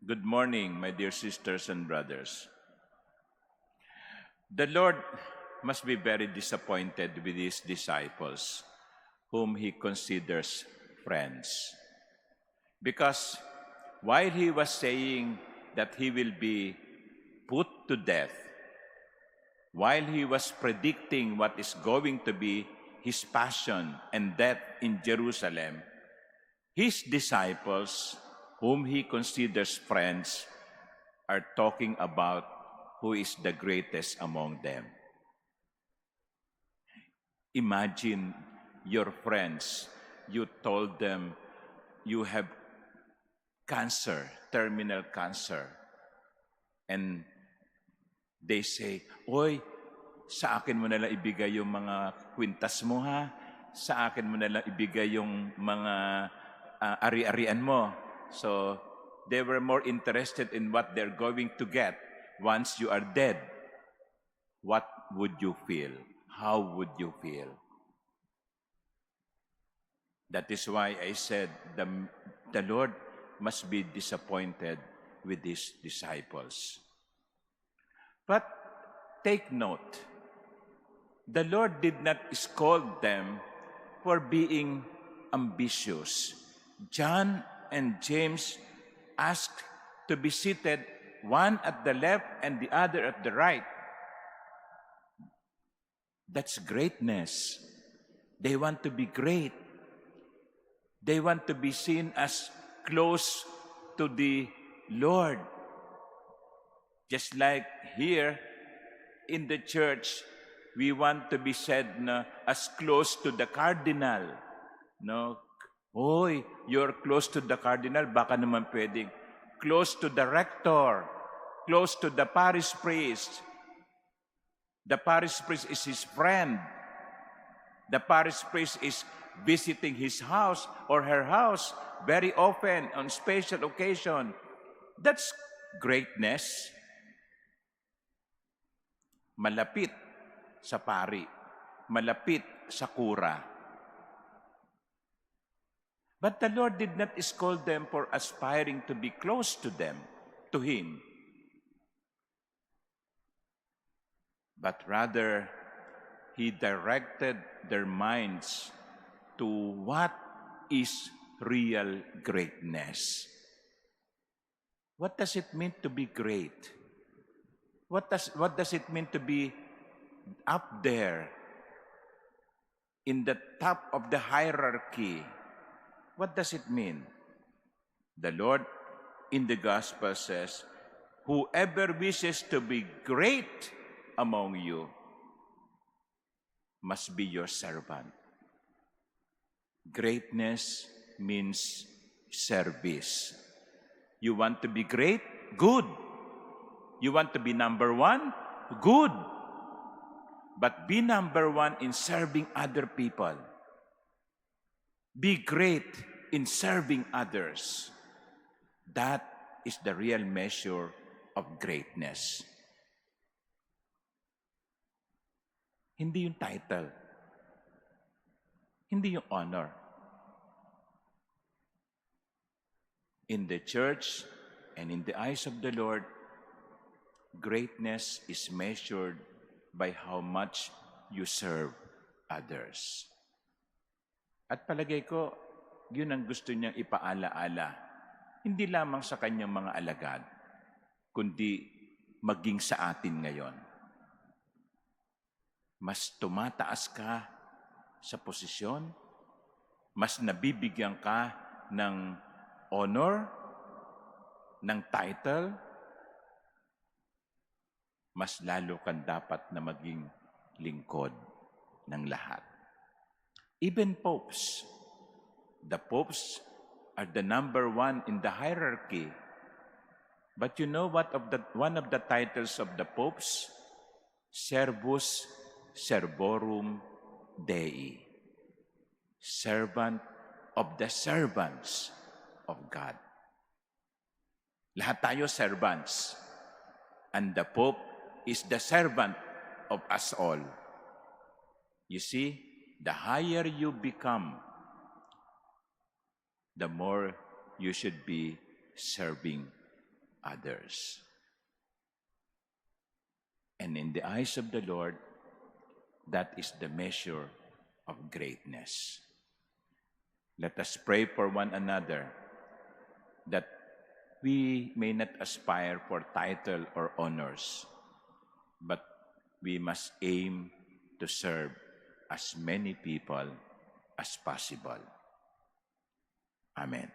Good morning, my dear sisters and brothers. The Lord must be very disappointed with his disciples, whom he considers friends. Because while he was saying that he will be put to death, while he was predicting what is going to be his passion and death in Jerusalem, his disciples, whom he considers friends, are talking about who is the greatest among them. Imagine your friends, you told them you have cancer, terminal cancer, and they say, "Oy, sa akin mo nalang ibigay yung mga kwintas mo ha, sa akin mo nalang ibigay yung mga ari-arian mo." So they were more interested in what they're going to get once you are dead. What would you feel? How would you feel? That is why I said the Lord must be disappointed with his disciples. But take note, the Lord did not scold them for being ambitious. John and James asked to be seated, one at the left and the other at the right. That's greatness. They want to be great. They want to be seen as close to the Lord. Just like here in the church, we want to be said as close to the cardinal. No? Hoy, you're close to the cardinal, baka naman pwedeng close to the rector, close to the parish priest. The parish priest is his friend. The parish priest is visiting his house or her house very often on special occasion. That's greatness. Malapit sa pari, malapit sa kura. But the Lord did not scold them for aspiring to be close to them, to Him. But rather, He directed their minds to what is real greatness. What does it mean to be great? What does it mean to be up there in the top of the hierarchy? What does it mean? The Lord in the gospel says, "Whoever wishes to be great among you must be your servant." Greatness means service. You want to be great? Good. You want to be number one? Good. But be number one in serving other people. Be great in serving others. That is the real measure of greatness. Hindi yung title. Hindi yung honor. In the church and in the eyes of the Lord, greatness is measured by how much you serve others. At palagay ko, yun ang gusto niyang ipaalaala. Hindi lamang sa kanyang mga alagad, kundi maging sa atin ngayon. Mas tumataas ka sa posisyon, mas nabibigyan ka ng honor, ng title, mas lalo kang dapat na maging lingkod ng lahat. Even popes. The popes are the number one in the hierarchy. But you know what one of the titles of the popes? Servus Servorum Dei. Servant of the servants of God. Lahat tayo servants. And the Pope is the servant of us all. You see, the higher you become, the more you should be serving others. And in the eyes of the Lord, that is the measure of greatness. Let us pray for one another that we may not aspire for title or honors, but we must aim to serve as many people as possible. Amen.